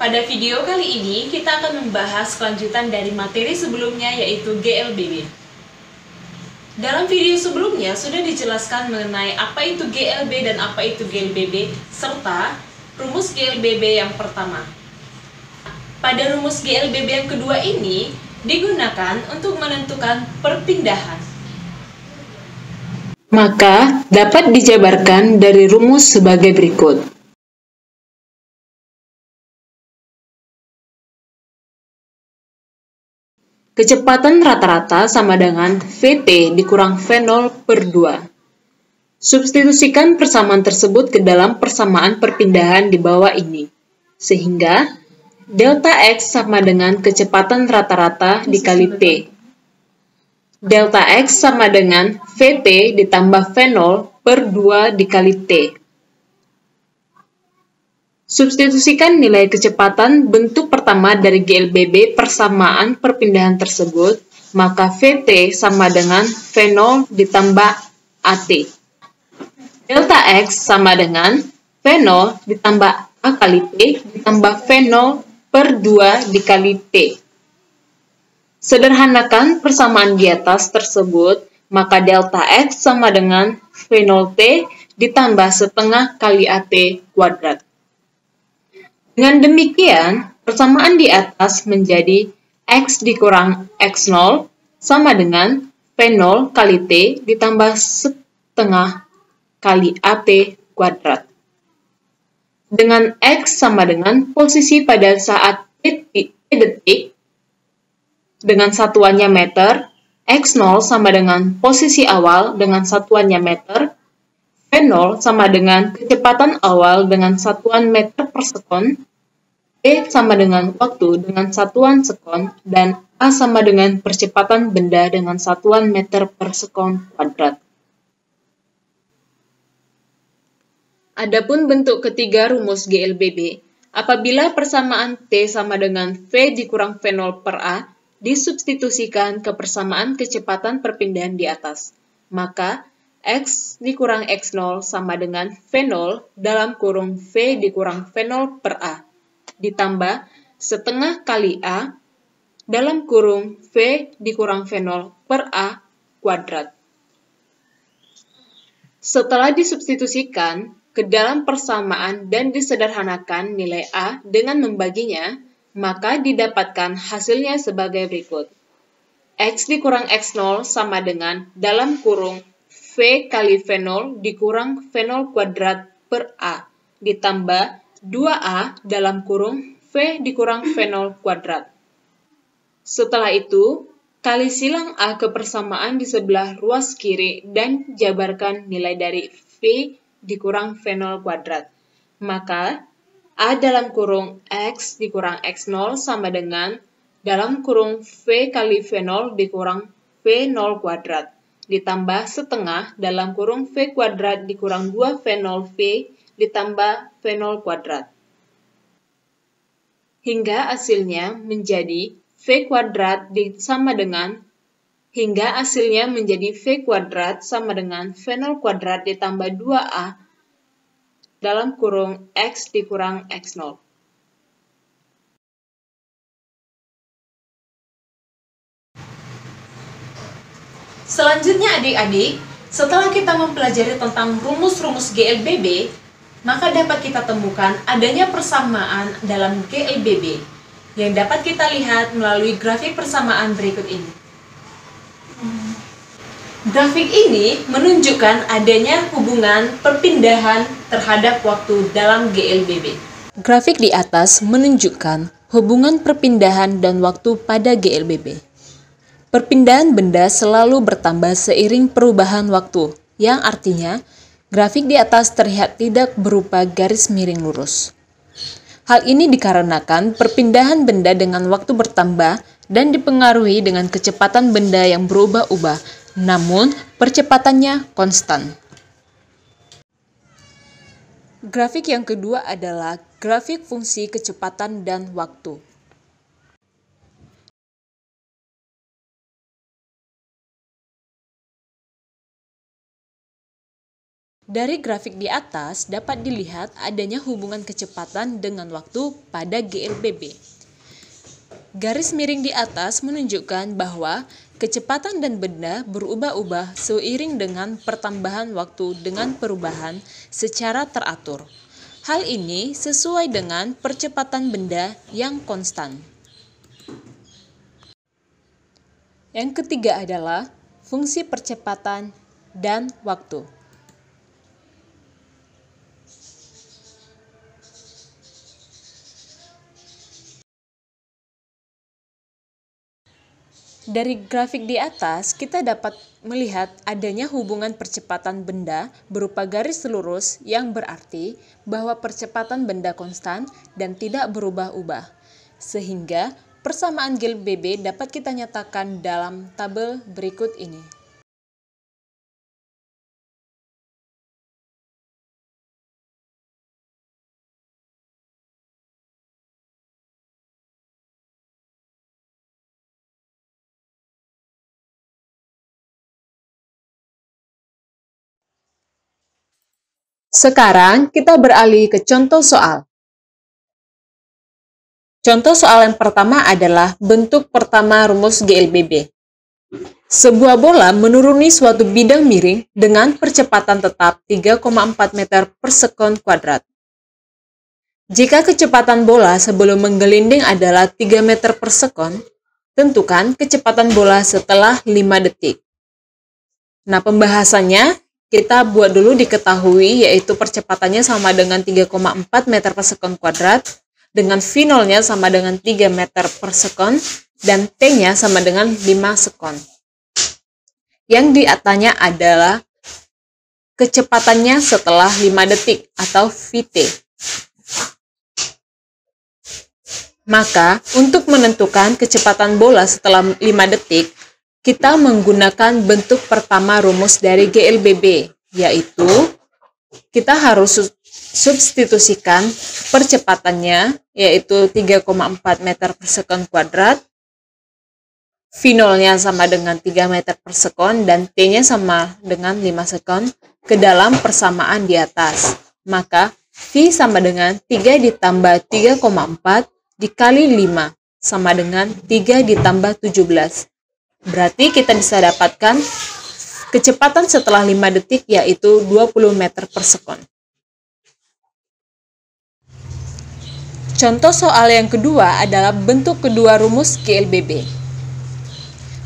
Pada video kali ini, kita akan membahas kelanjutan dari materi sebelumnya, yaitu GLBB. Dalam video sebelumnya, sudah dijelaskan mengenai apa itu GLB dan apa itu GLBB, serta rumus GLBB yang pertama. Pada rumus GLBB yang kedua ini, digunakan untuk menentukan perpindahan. Maka, dapat dijabarkan dari rumus sebagai berikut. Kecepatan rata-rata sama dengan Vt dikurang V0 per 2. Substitusikan persamaan tersebut ke dalam persamaan perpindahan di bawah ini. Sehingga, delta X sama dengan kecepatan rata-rata dikali P. Delta X sama dengan Vt ditambah V0 per 2 dikali T. Substitusikan nilai kecepatan bentuk pertama dari GLBB persamaan perpindahan tersebut, maka Vt sama dengan V0 ditambah At. Delta X sama dengan V0 ditambah A kali T ditambah V0 per 2 dikali T. Sederhanakan persamaan di atas tersebut, maka delta X sama dengan V0T ditambah setengah kali At kuadrat. Dengan demikian, persamaan di atas menjadi X dikurang X0 sama dengan V0 kali T ditambah setengah kali At kuadrat. Dengan X sama dengan posisi pada saat T detik, dengan satuannya meter, X0 sama dengan posisi awal dengan satuannya meter, V0 sama dengan kecepatan awal dengan satuan meter per sekon, T sama dengan waktu dengan satuan sekon, dan A sama dengan percepatan benda dengan satuan meter per sekon kuadrat. Adapun bentuk ketiga rumus GLBB, apabila persamaan T sama dengan V dikurang V0 per A, disubstitusikan ke persamaan kecepatan perpindahan di atas, maka X dikurang X0 sama dengan V0 dalam kurung V dikurang V0 per A, ditambah setengah kali A dalam kurung V dikurang V0 per A kuadrat. Setelah disubstitusikan ke dalam persamaan dan disederhanakan nilai A dengan membaginya, maka didapatkan hasilnya sebagai berikut. X dikurang X0 sama dengan dalam kurung V kali V0 dikurang V0 kuadrat per A, ditambah 2A dalam kurung V dikurang V0 kuadrat. Setelah itu, kali silang A ke persamaan di sebelah ruas kiri dan jabarkan nilai dari V dikurang V0 kuadrat. Maka, A dalam kurung X dikurang X0 sama dengan dalam kurung V kali V0 dikurang V0 kuadrat, ditambah setengah dalam kurung V kuadrat dikurang 2V0V ditambah V0 kuadrat. Hingga hasilnya menjadi V kuadrat sama dengan V0 kuadrat ditambah 2A dalam kurung X dikurang X0. Selanjutnya adik-adik, setelah kita mempelajari tentang rumus-rumus GLBB, maka dapat kita temukan adanya persamaan dalam GLBB yang dapat kita lihat melalui grafik persamaan berikut ini. Grafik ini menunjukkan adanya hubungan perpindahan terhadap waktu dalam GLBB. Grafik di atas menunjukkan hubungan perpindahan dan waktu pada GLBB. Perpindahan benda selalu bertambah seiring perubahan waktu, yang artinya grafik di atas terlihat tidak berupa garis miring lurus. Hal ini dikarenakan perpindahan benda dengan waktu bertambah dan dipengaruhi dengan kecepatan benda yang berubah-ubah, namun percepatannya konstan. Grafik yang kedua adalah grafik fungsi kecepatan dan waktu. Dari grafik di atas dapat dilihat adanya hubungan kecepatan dengan waktu pada GLBB. Garis miring di atas menunjukkan bahwa kecepatan dan benda berubah-ubah seiring dengan pertambahan waktu dengan perubahan secara teratur. Hal ini sesuai dengan percepatan benda yang konstan. Yang ketiga adalah fungsi percepatan dan waktu. Dari grafik di atas, kita dapat melihat adanya hubungan percepatan benda berupa garis lurus yang berarti bahwa percepatan benda konstan dan tidak berubah-ubah. Sehingga persamaan GLBB dapat kita nyatakan dalam tabel berikut ini. Sekarang kita beralih ke contoh soal. Contoh soal yang pertama adalah bentuk pertama rumus GLBB. Sebuah bola menuruni suatu bidang miring dengan percepatan tetap 3,4 meter per sekon kuadrat. Jika kecepatan bola sebelum menggelinding adalah 3 meter per sekon, tentukan kecepatan bola setelah 5 detik. Nah, pembahasannya kita buat dulu diketahui, yaitu percepatannya sama dengan 3,4 meter per sekon kuadrat, dengan V0-nya sama dengan 3 meter per sekon, dan T-nya sama dengan 5 sekon. Yang ditanya adalah kecepatannya setelah 5 detik atau VT. Maka, untuk menentukan kecepatan bola setelah 5 detik, kita menggunakan bentuk pertama rumus dari GLBB, yaitu kita harus substitusikan percepatannya, yaitu 3,4 meter per sekon kuadrat, V0-nya sama dengan 3 meter per sekon, dan T-nya sama dengan 5 sekon ke dalam persamaan di atas. Maka, V sama dengan 3 ditambah 3,4 dikali 5, sama dengan 3 ditambah 17. Berarti kita bisa dapatkan kecepatan setelah 5 detik yaitu 20 meter per sekon. Contoh soal yang kedua adalah bentuk kedua rumus GLBB.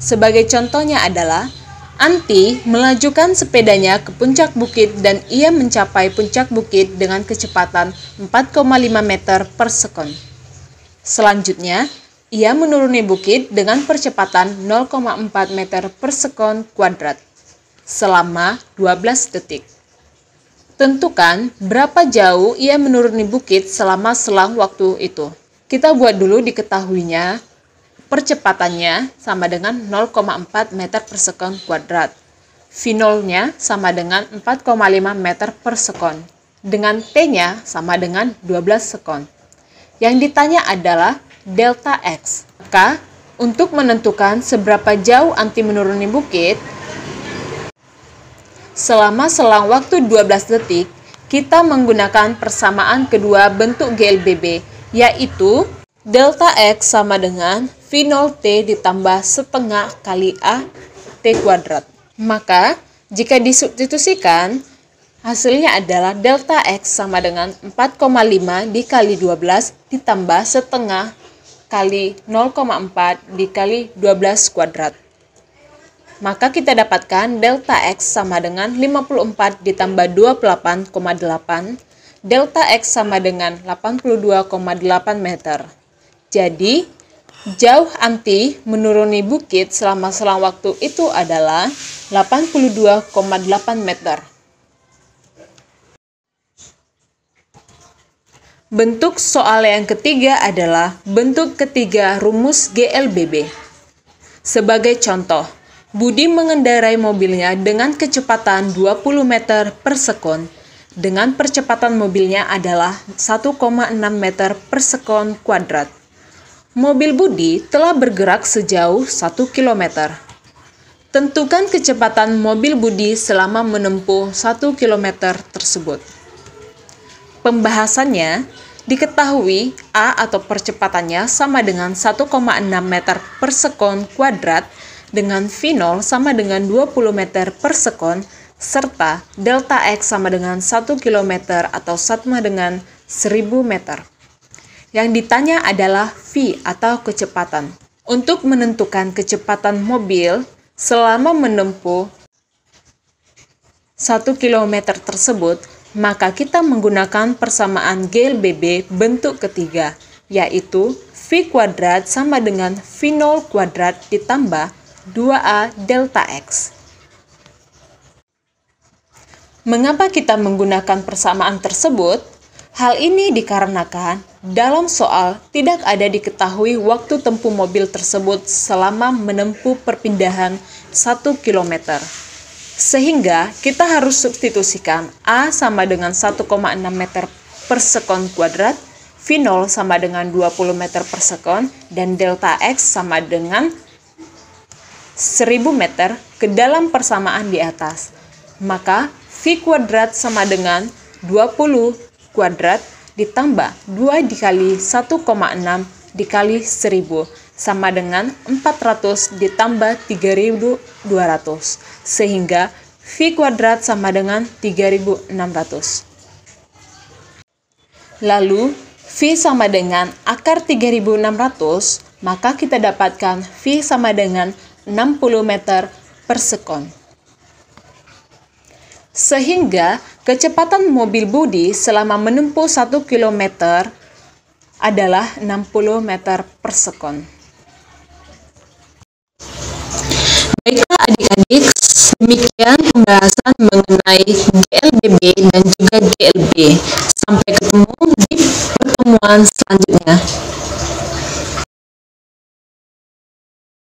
Sebagai contohnya adalah, Anti melajukan sepedanya ke puncak bukit dan ia mencapai puncak bukit dengan kecepatan 4,5 meter per sekon. Selanjutnya, ia menuruni bukit dengan percepatan 0,4 meter per sekon kuadrat selama 12 detik. Tentukan berapa jauh ia menuruni bukit selama selang waktu itu. Kita buat dulu diketahuinya percepatannya sama dengan 0,4 meter per sekon kuadrat. V0-nya sama dengan 4,5 meter per sekon. Dengan T-nya sama dengan 12 sekon. Yang ditanya adalah delta X. Maka, untuk menentukan seberapa jauh Anti menuruni bukit, selama selang waktu 12 detik, kita menggunakan persamaan kedua bentuk GLBB, yaitu delta X sama dengan V0T ditambah setengah kali A T kuadrat. Maka, jika disubstitusikan, hasilnya adalah delta X sama dengan 4,5 dikali 12 ditambah setengah kali 0,4 dikali 12 kuadrat. Maka kita dapatkan delta X sama dengan 54 ditambah 28,8. Delta X sama dengan 82,8 meter. Jadi, jauh Anti menuruni bukit selama selang waktu itu adalah 82,8 meter. Bentuk soal yang ketiga adalah bentuk ketiga rumus GLBB. Sebagai contoh, Budi mengendarai mobilnya dengan kecepatan 20 meter per sekon. Dengan percepatan mobilnya adalah 1,6 meter per sekon kuadrat. Mobil Budi telah bergerak sejauh 1 km. Tentukan kecepatan mobil Budi selama menempuh 1 km tersebut. Pembahasannya, diketahui A atau percepatannya sama dengan 1,6 meter per sekon kuadrat dengan V0 sama dengan 20 meter per sekon serta delta X sama dengan 1 km atau sama dengan 1000 meter. Yang ditanya adalah V atau kecepatan. Untuk menentukan kecepatan mobil selama menempuh 1 km tersebut, maka kita menggunakan persamaan GLBB bentuk ketiga, yaitu V kuadrat sama dengan V0 kuadrat ditambah 2A delta X. Mengapa kita menggunakan persamaan tersebut? Hal ini dikarenakan dalam soal tidak ada diketahui waktu tempuh mobil tersebut selama menempuh perpindahan 1 km. Sehingga kita harus substitusikan A sama dengan 1,6 meter per sekon kuadrat, V0 sama dengan 20 meter per sekon, dan delta X sama dengan 1000 meter ke dalam persamaan di atas. Maka V kuadrat sama dengan 20 kuadrat ditambah 2 dikali 1,6 dikali 1000 sama dengan 400 ditambah 3200 sehingga V kuadrat sama dengan 3600. Lalu V sama dengan akar 3600, maka kita dapatkan V sama dengan 60 meter per sekon. Sehingga kecepatan mobil Budi selama menempuh 1 km adalah 60 meter per sekon. Baiklah adik-adik, demikian pembahasan mengenai GLBB dan juga GLB. Sampai ketemu di pertemuan selanjutnya.